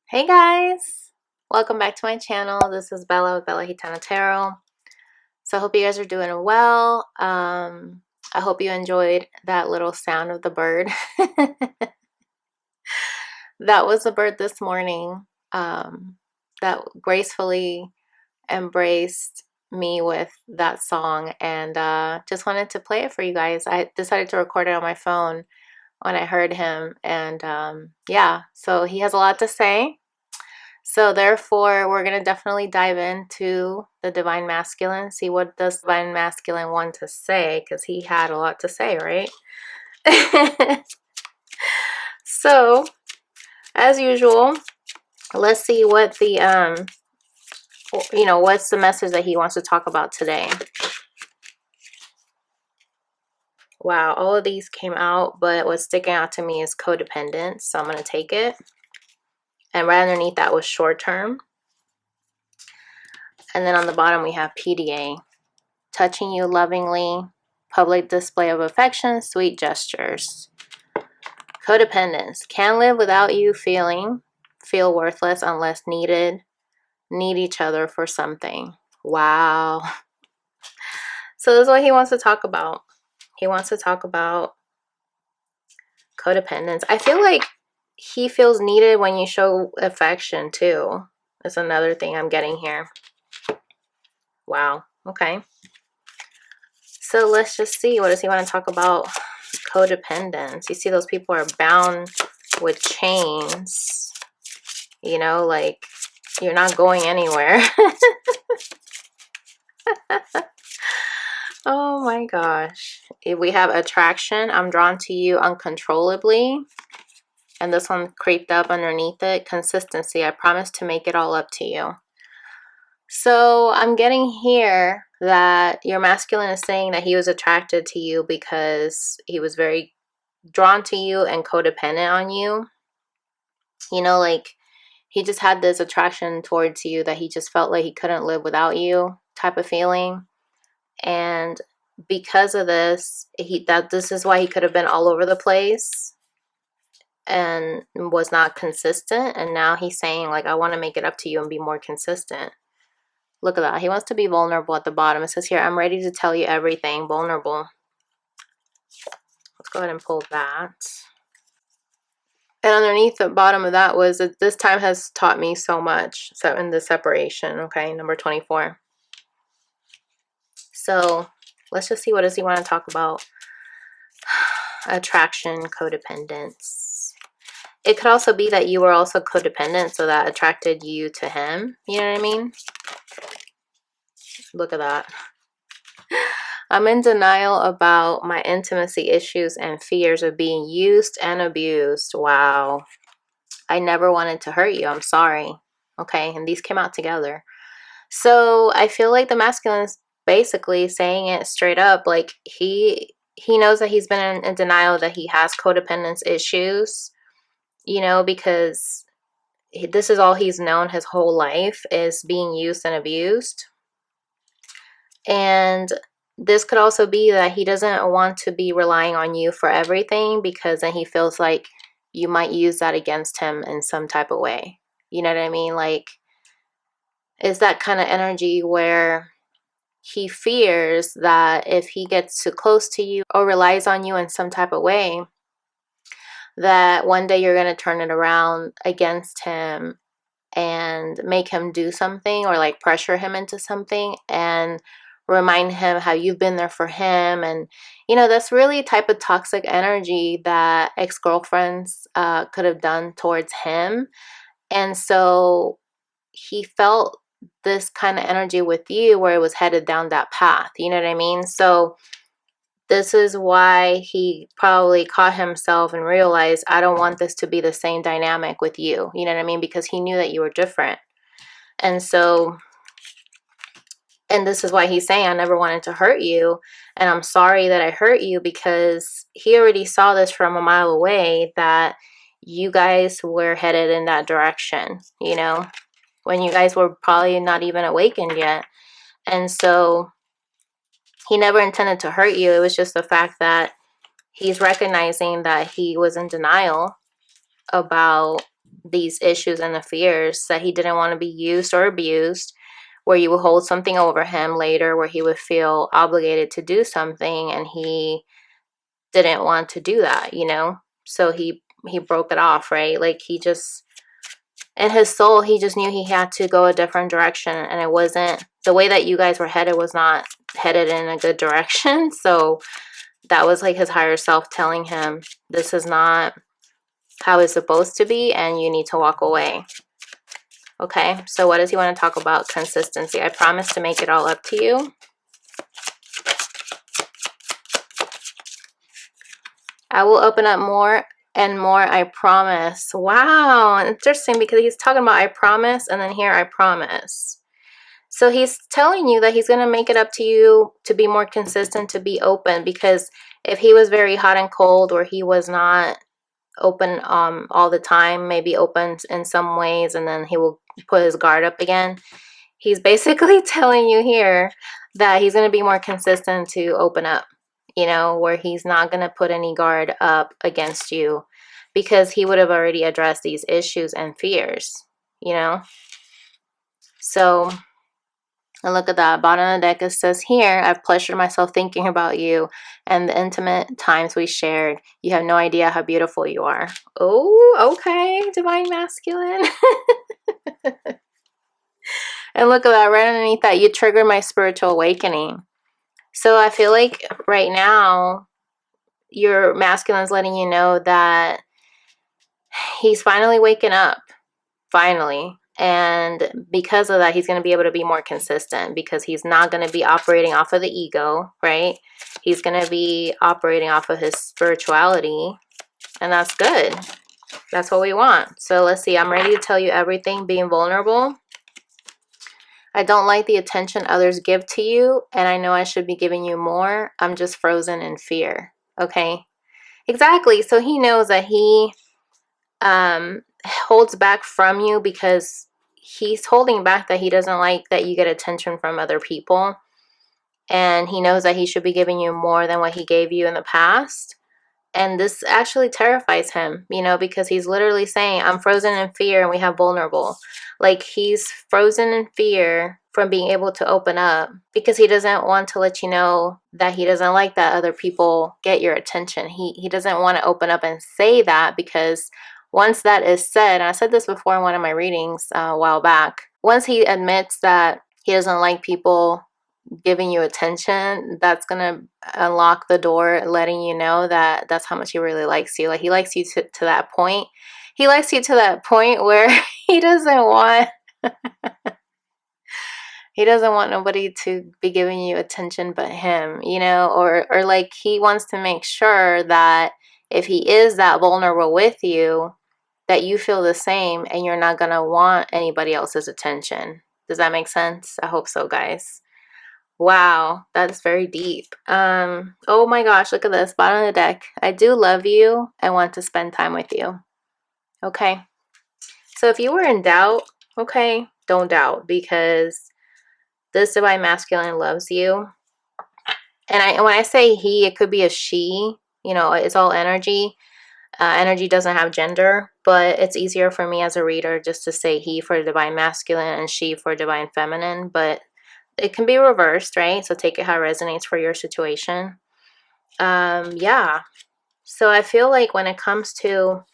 Hey guys, welcome back to my channel. This is Bella with Bella Gitana Tarot. So I hope you guys are doing well. I hope you enjoyed that little sound of the bird. That was the bird this morning that gracefully embraced me with that song, and just wanted to play it for you guys. I decided to record it on my phone when I heard him, and yeah, so he has a lot to say. So therefore, we're going to definitely dive into the Divine Masculine, see what does Divine Masculine want to say, because he had a lot to say, right? So, as usual, let's see what the, what's the message that he wants to talk about today. Wow, all of these came out, but what's sticking out to me is codependence, so I'm going to take it. And right underneath that was short term. And then on the bottom we have PDA. Touching you lovingly, public display of affection, sweet gestures. Codependence. Can't live without you, feel worthless unless needed, need each other for something. Wow. So this is what he wants to talk about. He wants to talk about codependence. I feel like he feels needed when you show affection too. That's another thing I'm getting here. Wow. Okay. So let's just see. What does he want to talk about? Codependence. You see those people are bound with chains. You know, like you're not going anywhere. Oh my gosh. If we have attraction, I'm drawn to you uncontrollably. And this one creeped up underneath it. Consistency. I promise to make it all up to you. So I'm getting here that your masculine is saying that he was attracted to you because he was very drawn to you and codependent on you. You know, like he just had this attraction towards you that he just felt like he couldn't live without you type of feeling. And because of this, this is why he could have been all over the place and was not consistent. And now he's saying, like, I want to make it up to you and be more consistent. Look at that. He wants to be vulnerable at the bottom. It says here, I'm ready to tell you everything. Vulnerable. Let's go ahead and pull that. And underneath the bottom of that was that this time has taught me so much. So in the separation, okay, number 24. So let's just see, what does he want to talk about? Attraction, codependence. It could also be that you were also codependent, so that attracted you to him. You know what I mean? Look at that. I'm in denial about my intimacy issues and fears of being used and abused. Wow. I never wanted to hurt you. I'm sorry. Okay, and these came out together. So I feel like the masculine is basically saying it straight up. Like he knows that he's been in denial that he has codependence issues, you know, because this is all he's known his whole life, is being used and abused. And this could also be that he doesn't want to be relying on you for everything, because then he feels like you might use that against him in some type of way. You know what I mean? Like, it's that kind of energy where he fears that if he gets too close to you or relies on you in some type of way, that one day you're going to turn it around against him and make him do something, or like pressure him into something and remind him how you've been there for him. And, you know, that's really type of toxic energy that ex-girlfriends could have done towards him. And so he felt this kind of energy with you where it was headed down that path. You know what I mean? So this is why he probably caught himself and realized, I don't want this to be the same dynamic with you. You know what I mean? Because he knew that you were different. And so, and this is why he's saying, I never wanted to hurt you. And I'm sorry that I hurt you, because he already saw this from a mile away that you guys were headed in that direction, you know, when you guys were probably not even awakened yet. And so he never intended to hurt you. It was just the fact that he's recognizing that he was in denial about these issues and the fears, that he didn't want to be used or abused, where you would hold something over him later where he would feel obligated to do something, and he didn't want to do that, you know? So he broke it off, right? Like, he just, in his soul, he just knew he had to go a different direction, and it wasn't, the way that you guys were headed was not headed in a good direction. So that was like his higher self telling him, this is not how it's supposed to be, and you need to walk away. Okay, so what does he want to talk about? Consistency. I promise to make it all up to you. I will open up more and more, I promise. Wow, interesting, because he's talking about I promise, and then here I promise. So he's telling you that he's going to make it up to you to be more consistent, to be open, because if he was very hot and cold, or he was not open all the time, maybe open in some ways, and then he will put his guard up again. He's basically telling you here that he's going to be more consistent to open up, you know, where he's not going to put any guard up against you, because he would have already addressed these issues and fears, you know. So, and look at that, bottom of the deck, it says here, I've pleasured myself thinking about you and the intimate times we shared. You have no idea how beautiful you are. Oh, okay, divine masculine. And look at that, right underneath that, you triggered my spiritual awakening. So I feel like right now, your masculine's letting you know that he's finally waking up. Finally. And because of that, he's going to be able to be more consistent, because he's not going to be operating off of the ego, right? He's going to be operating off of his spirituality, and that's good. That's what we want. So let's see. I'm ready to tell you everything, being vulnerable. I don't like the attention others give to you, and I know I should be giving you more. I'm just frozen in fear. Okay? Exactly. So he knows that he holds back from you because he's holding back that he doesn't like that you get attention from other people, and he knows that he should be giving you more than what he gave you in the past. And this actually terrifies him, you know, because he's literally saying, I'm frozen in fear, and we have vulnerable. Like, he's frozen in fear from being able to open up, because he doesn't want to let you know that he doesn't like that other people get your attention. He doesn't want to open up and say that, because once that is said, and I said this before in one of my readings a while back, once he admits that he doesn't like people giving you attention, that's gonna unlock the door, letting you know that that's how much he really likes you. Like, he likes you to that point. He likes you to that point where he doesn't want he doesn't want nobody to be giving you attention but him, you know, or like, he wants to make sure that if he is that vulnerable with you, that you feel the same, and you're not gonna want anybody else's attention. Does that make sense? I hope so, guys. Wow, that's very deep. Oh my gosh, look at this, bottom of the deck. I do love you. I want to spend time with you. Okay. So if you were in doubt, okay, don't doubt, because this divine masculine loves you. And when I say he, it could be a she, you know, it's all energy. Energy doesn't have gender, but it's easier for me as a reader just to say he for divine masculine and she for divine feminine, but it can be reversed, right? So take it how it resonates for your situation. Yeah. So I feel like when it comes to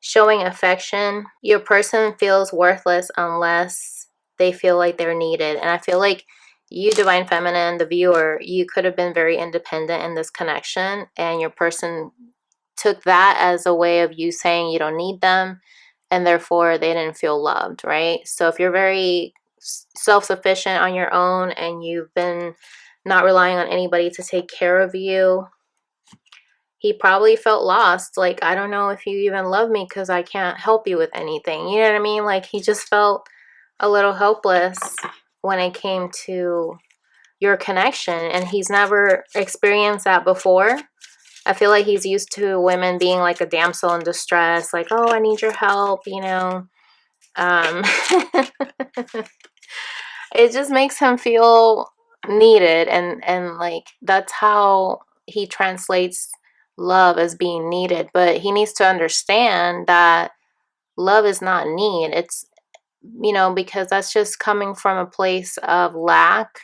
showing affection, your person feels worthless unless they feel like they're needed. And I feel like you, Divine Feminine, the viewer, you could have been very independent in this connection, and your person took that as a way of you saying you don't need them, and therefore they didn't feel loved, right? So if you're very self-sufficient on your own and you've been not relying on anybody to take care of you, he probably felt lost. Like, I don't know if you even love me because I can't help you with anything. You know what I mean? Like, he just felt a little helpless when it came to your connection, and he's never experienced that before. I feel like he's used to women being like a damsel in distress, like, oh, I need your help, you know. It just makes him feel needed, and like that's how he translates love, as being needed. But he needs to understand that love is not need. It's, you know, because that's just coming from a place of lack,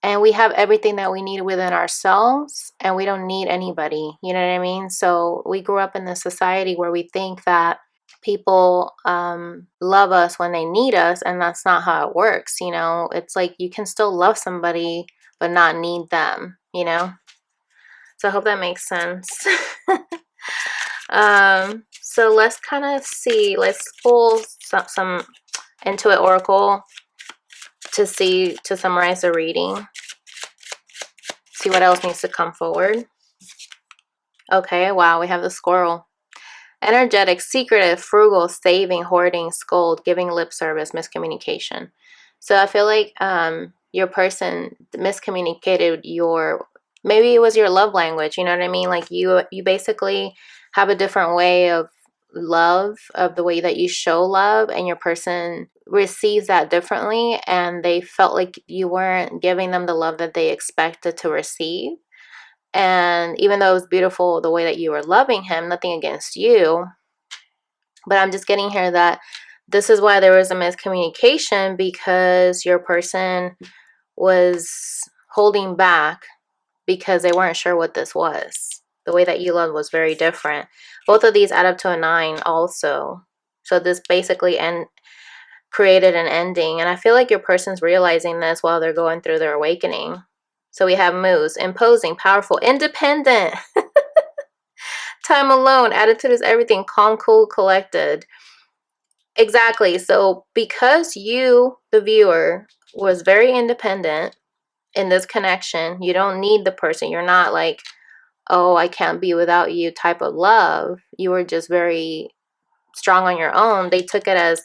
and we have everything that we need within ourselves, and we don't need anybody, you know what I mean? So we grew up in this society where we think that people love us when they need us, and that's not how it works. You know, it's like you can still love somebody but not need them, you know. So I hope that makes sense. So let's kind of see, let's pull some Intuit Oracle to see, to summarize the reading, see what else needs to come forward. Okay, wow, we have the squirrel. Energetic, secretive, frugal, saving, hoarding, scold, giving lip service, miscommunication. So I feel like your person miscommunicated your, maybe it was your love language, you know what I mean? Like you basically have a different way of love, of the way that you show love, and your person receives that differently, and they felt like you weren't giving them the love that they expected to receive. And even though it was beautiful the way that you were loving him, nothing against you, but I'm just getting here that this is why there was a miscommunication, because your person was holding back because they weren't sure what this was. The way that you loved was very different. Both of these add up to a 9 also. So this basically created an ending. And I feel like your person's realizing this while they're going through their awakening. So we have moves: imposing, powerful, independent, time alone, attitude is everything, calm, cool, collected. Exactly. So because you, the viewer, was very independent in this connection, you don't need the person. You're not like, oh, I can't be without you type of love. You were just very strong on your own. They took it as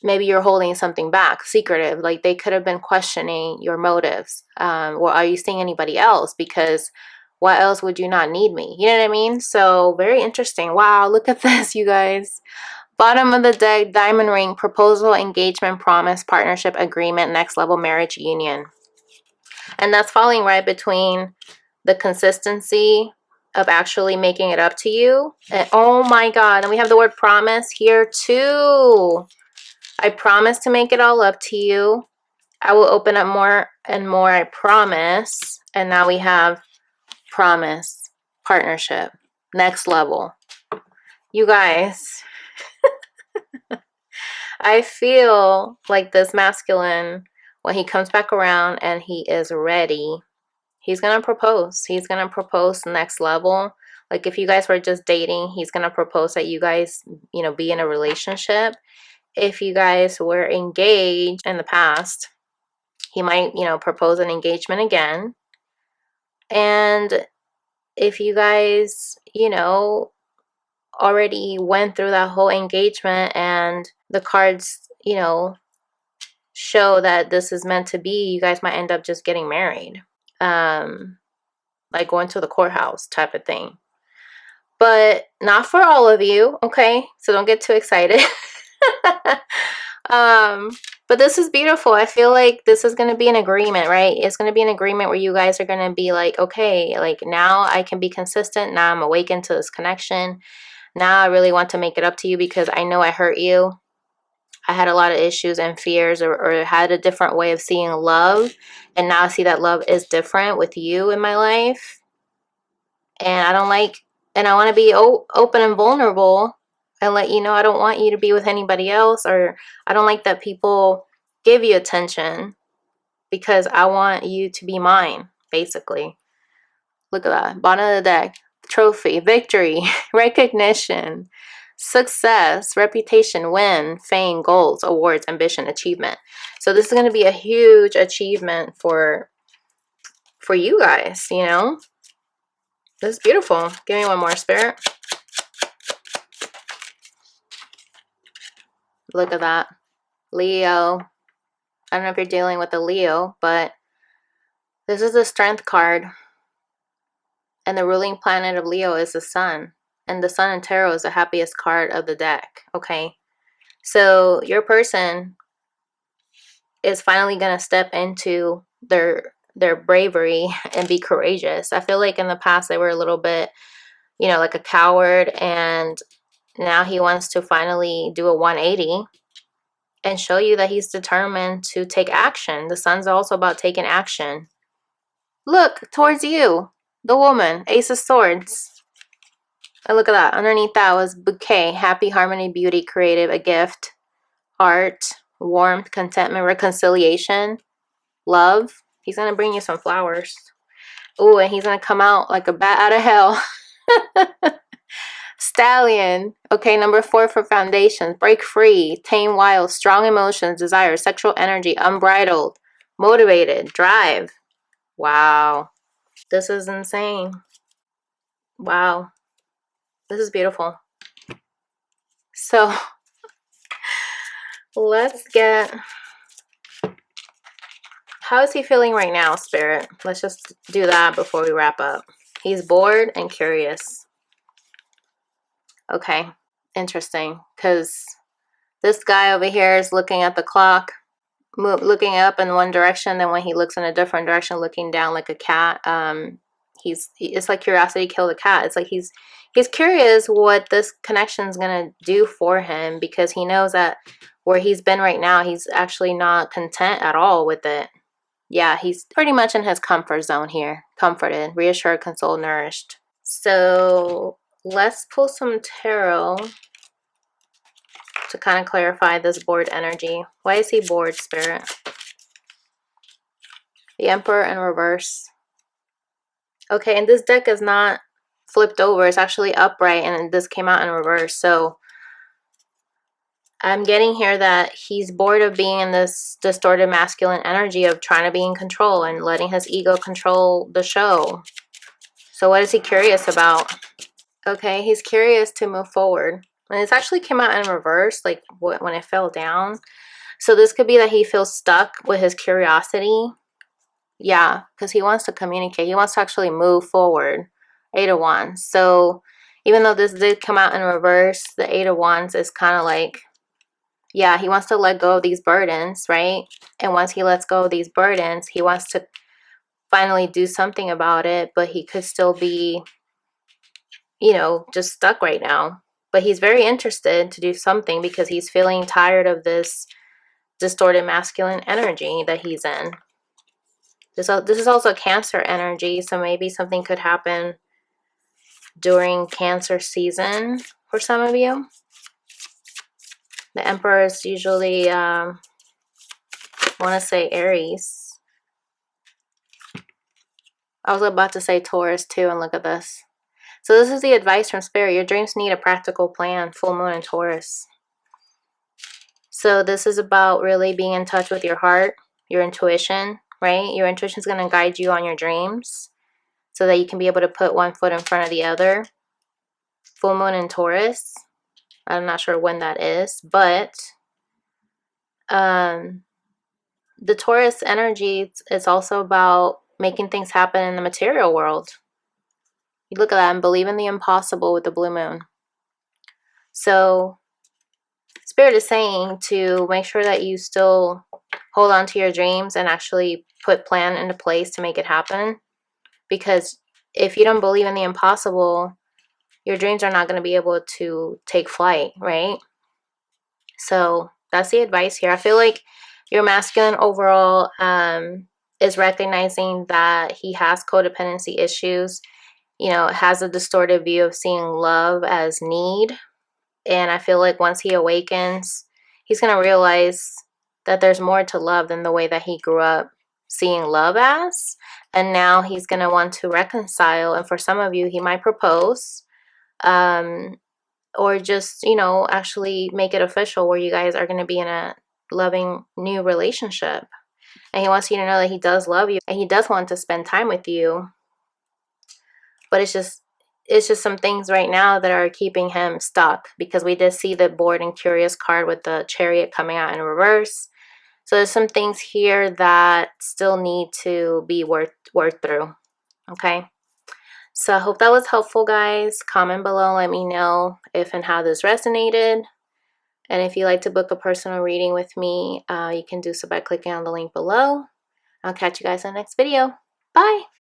maybe you're holding something back, secretive. Like they could have been questioning your motives. Or are you seeing anybody else? Because why else would you not need me? You know what I mean? So very interesting. Wow, look at this, you guys. Bottom of the deck, diamond ring, proposal, engagement, promise, partnership, agreement, next level, marriage, union. And that's falling right between the consistency of actually making it up to you. And oh my God, and we have the word promise here too. I promise to make it all up to you. I will open up more and more, I promise. And now we have promise, partnership, next level. You guys, I feel like this masculine, when he comes back around and he is ready, he's going to propose. He's going to propose next level. Like if you guys were just dating, he's going to propose that you guys, you know, be in a relationship. If you guys were engaged in the past, he might, you know, propose an engagement again. And if you guys, you know, already went through that whole engagement and the cards, you know, show that this is meant to be, you guys might end up just getting married. Like going to the courthouse type of thing. But not for all of you, okay? So don't get too excited. But this is beautiful. I feel like this is going to be an agreement, right? It's going to be an agreement where you guys are going to be like, okay, like now I can be consistent. Now I'm awakened to this connection. Now I really want to make it up to you because I know I hurt you. I had a lot of issues and fears, or had a different way of seeing love. And now I see that love is different with you in my life. And I don't like, and I want to be open and vulnerable and let you know I don't want you to be with anybody else, or I don't like that people give you attention because I want you to be mine, basically. Look at that. Bottom of the deck. Trophy, victory, recognition, success, reputation, win, fame, goals, awards, ambition, achievement. So this is going to be a huge achievement for you guys, you know. This is beautiful. Give me one more, Spirit. Look at that. Leo. I don't know if you're dealing with a Leo, but this is the Strength card. And the ruling planet of Leo is the Sun. And the Sun in Tarot is the happiest card of the deck. Okay. So your person is finally going to step into their bravery and be courageous. I feel like in the past they were a little bit, you know, like a coward, and now he wants to finally do a 180 and show you that he's determined to take action. The Sun's also about taking action. Look towards you, the woman, Ace of Swords. And look at that. Underneath that was bouquet, happy, harmony, beauty, creative, a gift, art, warmth, contentment, reconciliation, love. He's going to bring you some flowers. Ooh, and he's going to come out like a bat out of hell. Stallion. Okay, number 4 for foundations. Break free, tame wild, strong emotions, desire, sexual energy, unbridled, motivated, drive. Wow. This is insane. Wow. This is beautiful. So let's get, how is he feeling right now, Spirit? Let's just do that before we wrap up. He's bored and curious. Okay, interesting. Because this guy over here is looking at the clock, looking up in one direction, then when he looks in a different direction, looking down like a cat. It's like curiosity killed the cat. It's like he's curious what this connection is gonna do for him, because he knows that where he's been right now, he's actually not content at all with it. Yeah, he's pretty much in his comfort zone here. Comforted, reassured, consoled, nourished. So let's pull some tarot to kind of clarify this bored energy. Why is he bored, Spirit? The Emperor in reverse. Okay, and this deck is not flipped over. It's actually upright, and this came out in reverse. So I'm getting here that he's bored of being in this distorted masculine energy of trying to be in control and letting his ego control the show. So what is he curious about? Okay, he's curious to move forward. And it's actually came out in reverse, like when it fell down. So this could be that he feels stuck with his curiosity. Yeah, because he wants to communicate. He wants to actually move forward. 8 of Wands. So even though this did come out in reverse, the 8 of Wands is kind of like, yeah, he wants to let go of these burdens, right? And once he lets go of these burdens, he wants to finally do something about it, but he could still be, you know, just stuck right now. But he's very interested to do something because he's feeling tired of this distorted masculine energy that he's in. This is also Cancer energy, so maybe something could happen during Cancer season for some of you. The Emperor is usually, I want to say Aries. I was about to say Taurus too, and look at this. So this is the advice from Spirit. Your dreams need a practical plan. Full moon in Taurus. So this is about really being in touch with your heart, your intuition, right? Your intuition is going to guide you on your dreams so that you can be able to put one foot in front of the other. Full moon in Taurus. I'm not sure when that is, but the Taurus energy is also about making things happen in the material world. You look at that and believe in the impossible with the blue moon. So Spirit is saying to make sure that you still hold on to your dreams and actually put plan into place to make it happen. Because if you don't believe in the impossible, your dreams are not going to be able to take flight, right? So that's the advice here. I feel like your masculine overall is recognizing that he has codependency issues. You know, has a distorted view of seeing love as need. And I feel like once he awakens, he's going to realize that there's more to love than the way that he grew up seeing love as, and now he's going to want to reconcile. And for some of you, he might propose, or just, you know, actually make it official where you guys are going to be in a loving new relationship. And he wants you to know that he does love you and he does want to spend time with you. But it's just some things right now that are keeping him stuck, because we did see the bored and curious card with the Chariot coming out in reverse. So there's some things here that still need to be worked through. Okay. So I hope that was helpful, guys. Comment below, let me know if and how this resonated. And if you'd like to book a personal reading with me, you can do so by clicking on the link below. I'll catch you guys in the next video. Bye!